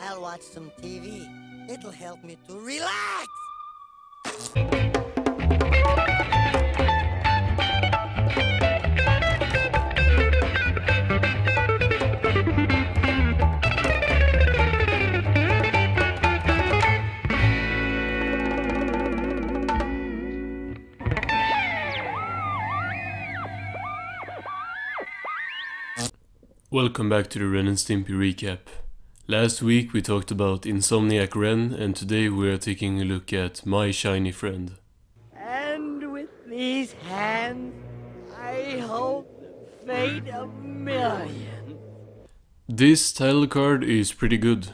I'll watch some TV. It'll help me to relax. Welcome back to the Ren and Stimpy recap. Last week we talked about Insomniac Ren, and today we are taking a look at My Shiny Friend. And with these hands, I hold the fate of millions. This title card is pretty good.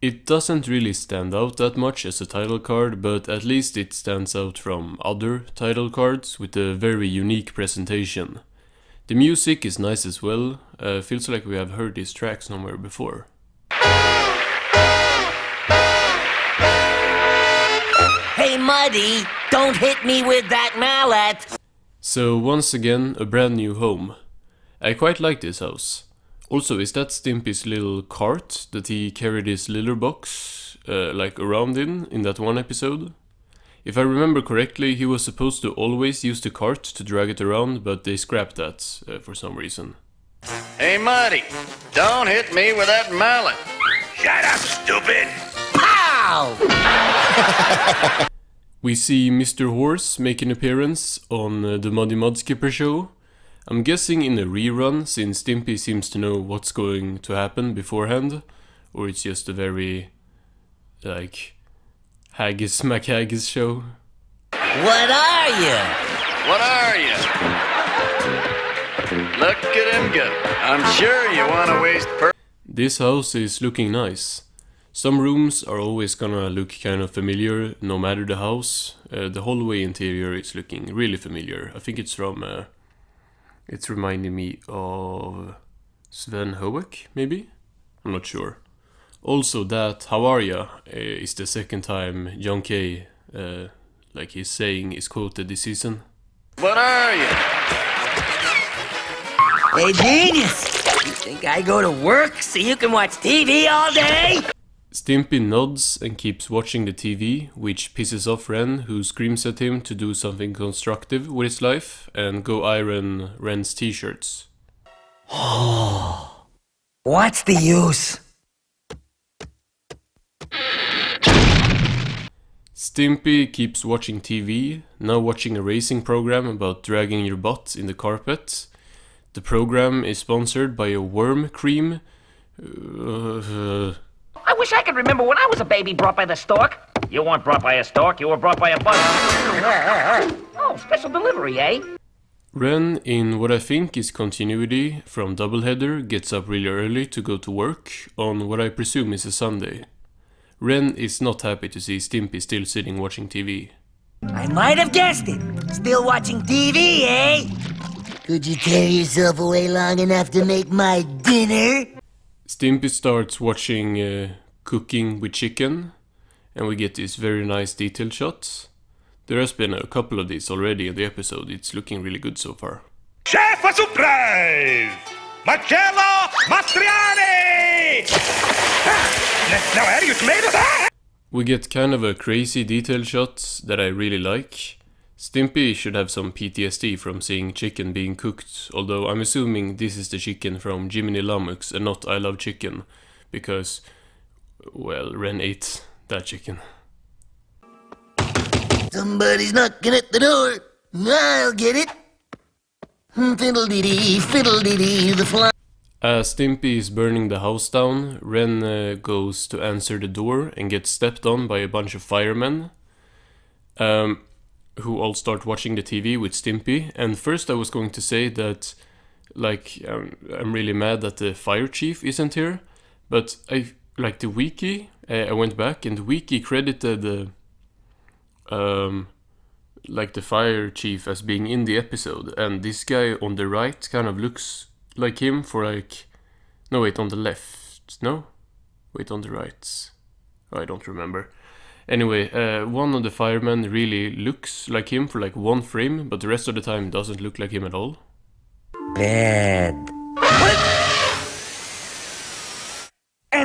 It doesn't really stand out that much as a title card, but at least it stands out from other title cards with a very unique presentation. The music is nice as well, feels like we have heard this track somewhere before. Hey Muddy, don't hit me with that mallet! So once again, a brand new home. I quite like this house. Also, is that Stimpy's little cart that he carried his litter box around in that one episode? If I remember correctly, he was supposed to always use the cart to drag it around, but they scrapped that for some reason. Hey, Muddy, don't hit me with that mallet. Shut up, stupid! Pow! We see Mr. Horse make an appearance on the Muddy Mudskipper show. I'm guessing in a rerun, since Stimpy seems to know what's going to happen beforehand, or it's just a very, Haggis McHaggis show. What are you? What are you? Look at him go. I'm sure you want to waste This house is looking nice. Some rooms are always gonna look kind of familiar, no matter the house. The hallway interior is looking really familiar. I think it's from... it's reminding me of Sven Hoek, maybe? I'm not sure. Also that "How are ya?" is the second time John K, he's saying, is quoted this season. What are you? Hey genius! You think I go to work so you can watch TV all day? Stimpy nods and keeps watching the TV, which pisses off Ren, who screams at him to do something constructive with his life and go iron Ren's t-shirts. What's the use? Stimpy keeps watching TV, now watching a racing program about dragging your butt in the carpet. The program is sponsored by a worm cream. I wish I could remember when I was a baby brought by the stork. You weren't brought by a stork, you were brought by a bunny. Oh, special delivery, eh? Ren, in what I think is continuity from Doubleheader, gets up really early to go to work on what I presume is a Sunday. Ren is not happy to see Stimpy still sitting watching TV. I might have guessed it. Still watching TV, eh? Could you tear yourself away long enough to make my dinner? Stimpy starts watching Cooking with Chicken, and we get these very nice detailed shots. There has been a couple of these already in the episode. It's looking really good so far. Chef a surprise! Marcello Mastriani! Now, how do you made of that? We get kind of a crazy detail shot that I really like. Stimpy should have some PTSD from seeing chicken being cooked, although I'm assuming this is the chicken from Jiminy Lummox and not I Love Chicken, because, well, Ren ate that chicken. Somebody's knocking at the door. I'll get it. Fiddle-dee-dee, fiddle-dee-dee, the fly. As Stimpy is burning the house down, Ren goes to answer the door and gets stepped on by a bunch of firemen, who all start watching the TV with Stimpy. And first I was going to say that, I'm really mad that the fire chief isn't here, but the wiki, I went back and the wiki credited the fire chief as being in the episode, and this guy on the right kind of looks like him no wait, on the left, no? Wait, on the right. I don't remember. Anyway, one of the firemen really looks like him for one frame, but the rest of the time doesn't look like him at all. Bad.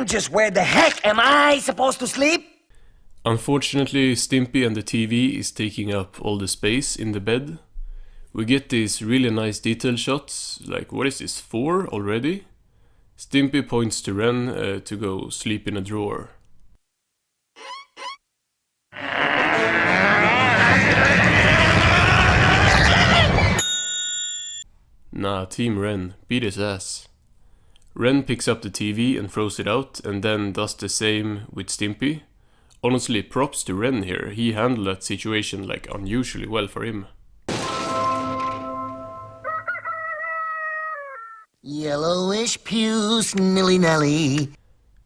then just where the heck am I supposed to sleep? Unfortunately, Stimpy and the TV is taking up all the space in the bed. We get these really nice detail shots, like what is this, 4 already? Stimpy points to Ren to go sleep in a drawer. Nah, Team Ren, beat his ass. Ren picks up the TV and throws it out, and then does the same with Stimpy. Honestly, props to Ren here, he handled that situation like unusually well for him. Yellowish puce, nilly-nilly.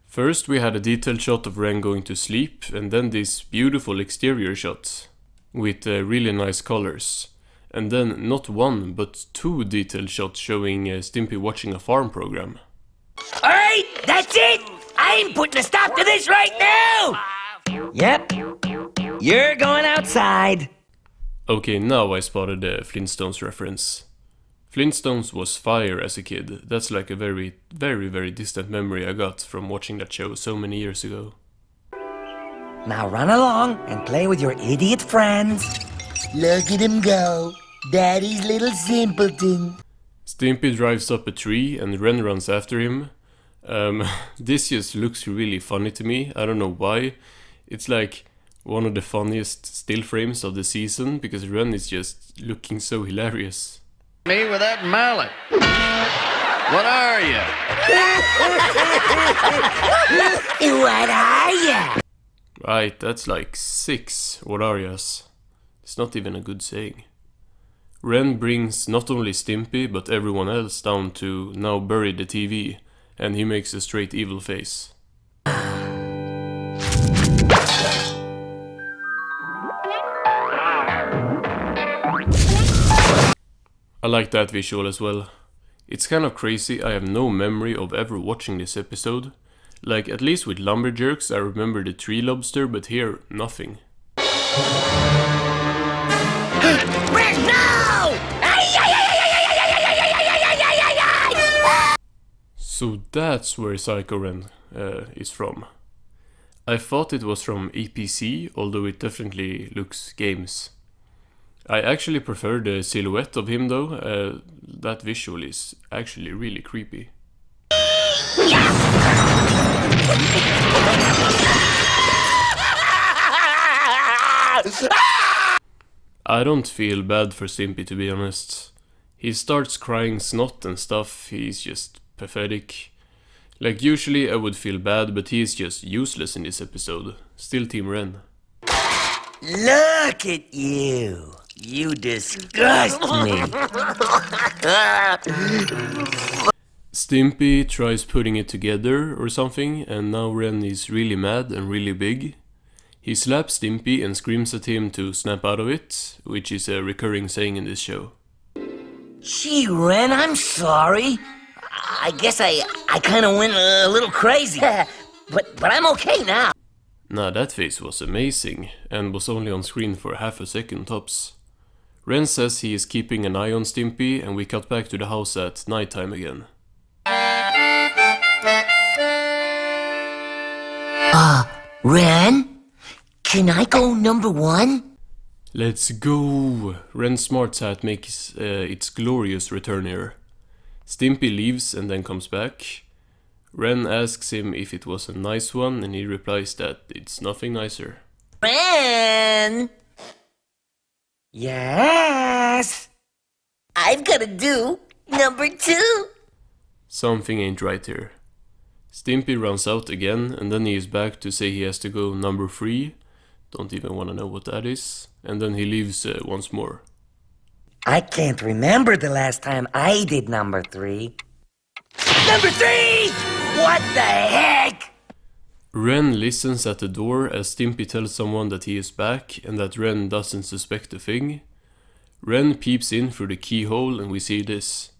First we had a detailed shot of Ren going to sleep, and then this beautiful exterior shot with really nice colors. And then not 1 but 2 detailed shots showing Stimpy watching a farm program. Alright, that's it! I'm putting a stop to this right now! Yep, you're going outside. Okay, now I spotted the Flintstones reference. Flintstones was fire as a kid. That's like a very, very, very distant memory I got from watching that show so many years ago. Now run along and play with your idiot friends. Look at him go, Daddy's little simpleton. Stimpy drives up a tree and Ren runs after him. This just looks really funny to me, I don't know why. It's like one of the funniest still frames of the season because Ren is just looking so hilarious. Me with that mallet. What are you? What are ya? Right, that's like 6 what are yas. It's not even a good saying. Ren brings not only Stimpy but everyone else down to now bury the TV, and he makes a straight evil face. I like that visual as well. It's kind of crazy, I have no memory of ever watching this episode. Like, at least with Lumberjerks I remember the tree lobster, but here, nothing. Ren, no! So that's where Psycho Ren is from. I thought it was from EPC, although it definitely looks games. I actually prefer the silhouette of him though, that visual is actually really creepy. I don't feel bad for Stimpy to be honest. He starts crying snot and stuff, he's just pathetic. Like usually I would feel bad, but he's just useless in this episode. Still Team Ren. Look at you. You disgust me. Stimpy tries putting it together or something, and now Ren is really mad and really big. He slaps Stimpy and screams at him to snap out of it, which is a recurring saying in this show. Gee, Ren, I'm sorry. I guess I kinda went a little crazy. but I'm okay now. Nah, that face was amazing, and was only on screen for half a second tops. Ren says he is keeping an eye on Stimpy, and we cut back to the house at nighttime again. Ren? Can I go number 1? Let's go! Ren's smart hat makes its glorious return here. Stimpy leaves and then comes back. Ren asks him if it was a nice one, and he replies that it's nothing nicer. Ren! Yes? I've gotta do number 2. Something ain't right here. Stimpy runs out again, and then he is back to say he has to go number 3. Don't even wanna know what that is. And then he leaves once more. I can't remember the last time I did number 3. Number 3! What the heck? Ren listens at the door as Stimpy tells someone that he is back and that Ren doesn't suspect a thing. Ren peeps in through the keyhole and we see this.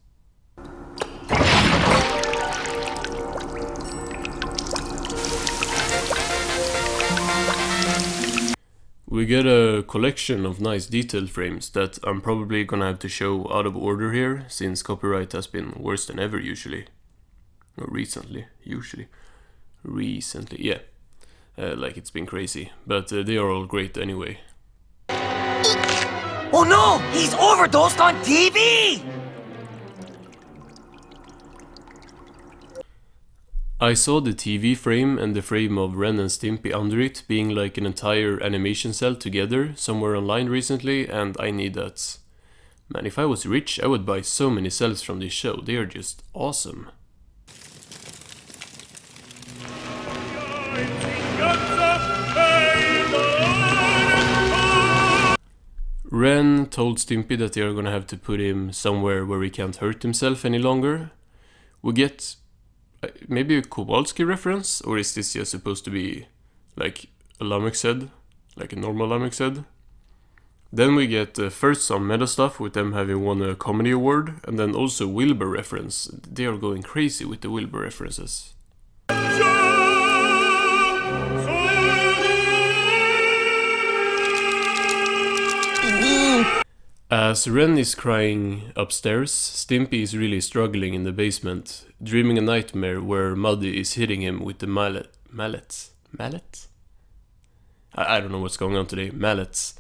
We get a collection of nice detailed frames that I'm probably gonna have to show out of order here, since copyright has been worse than ever usually. Or recently, usually. recently. Yeah, like it's been crazy. But they are all great anyway. Oh no! He's overdosed on TV! I saw the TV frame and the frame of Ren and Stimpy under it being like an entire animation cell together somewhere online recently, and I need that. Man, if I was rich, I would buy so many cells from this show. They are just awesome. Ren told Stimpy that they are gonna have to put him somewhere where he can't hurt himself any longer. We get maybe a Kowalski reference, or is this just supposed to be like a Lamex head, like a normal Lamex head? Then we get first some meta stuff with them having won a comedy award, and then also Wilbur reference. They are going crazy with the Wilbur references. As Ren is crying upstairs, Stimpy is really struggling in the basement, dreaming a nightmare where Muddy is hitting him with the mallets? I don't know what's going on today. Mallets.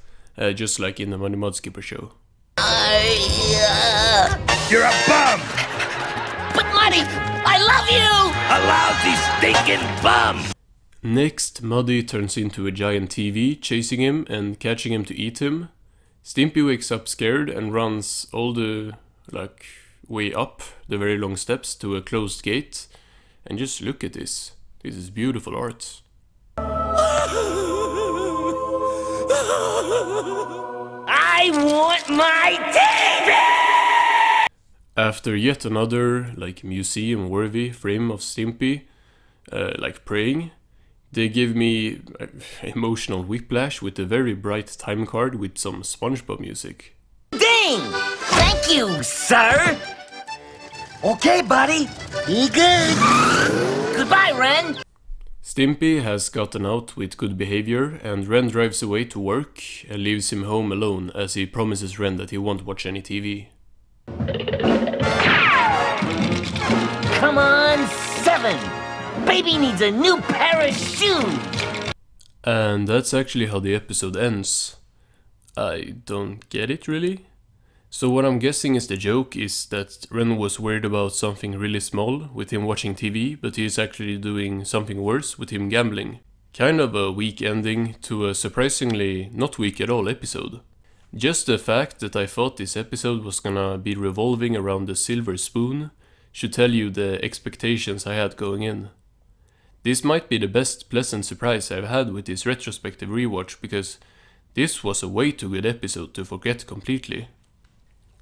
Just like in the Money Mudskipper show. You're a bum! But Muddy, I love you! A lousy, stinking bum! Next, Muddy turns into a giant TV, chasing him and catching him to eat him. Stimpy wakes up scared and runs all the way up the very long steps to a closed gate. And just look at this. This is beautiful art. I want my TV! After yet another museum-worthy frame of Stimpy, praying, they give me emotional whiplash with a very bright time card with some SpongeBob music. Ding! Thank you, sir! Okay, buddy. Be good. Goodbye, Ren. Stimpy has gotten out with good behavior, and Ren drives away to work and leaves him home alone as he promises Ren that he won't watch any TV. Come on, 7. Baby needs a new pair of shoes. And that's actually how the episode ends. I don't get it really. So what I'm guessing is the joke is that Ren was worried about something really small with him watching TV, but he is actually doing something worse with him gambling. Kind of a weak ending to a surprisingly not weak at all episode. Just the fact that I thought this episode was gonna be revolving around the silver spoon should tell you the expectations I had going in. This might be the best pleasant surprise I've had with this retrospective rewatch, because this was a way too good episode to forget completely.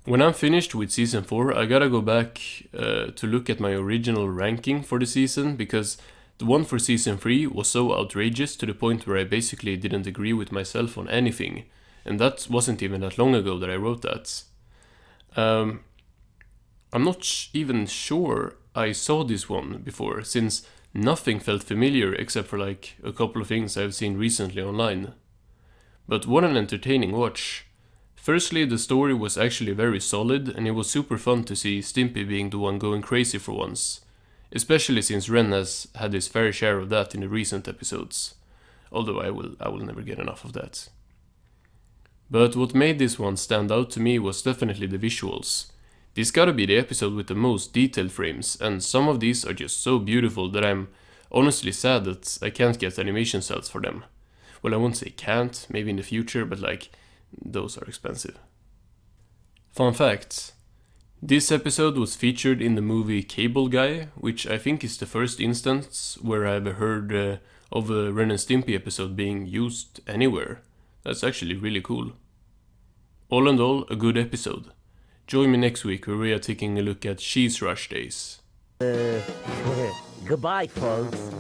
When I'm finished with season 4, I gotta go back to look at my original ranking for the season, because the one for season 3 was so outrageous to the point where I basically didn't agree with myself on anything, and that wasn't even that long ago that I wrote that. I'm not even sure I saw this one before, since nothing felt familiar except for a couple of things I've seen recently online. But what an entertaining watch. Firstly, the story was actually very solid, and it was super fun to see Stimpy being the one going crazy for once. Especially since Ren has had his fair share of that in the recent episodes. Although I will never get enough of that. But what made this one stand out to me was definitely the visuals. This gotta be the episode with the most detailed frames, and some of these are just so beautiful that I'm honestly sad that I can't get animation cells for them. Well, I won't say can't, maybe in the future, but those are expensive. Fun fact. This episode was featured in the movie Cable Guy, which I think is the first instance where I've heard of a Ren and Stimpy episode being used anywhere. That's actually really cool. All in all, a good episode. Join me next week where we are taking a look at Cheese Rush days. Goodbye, folks.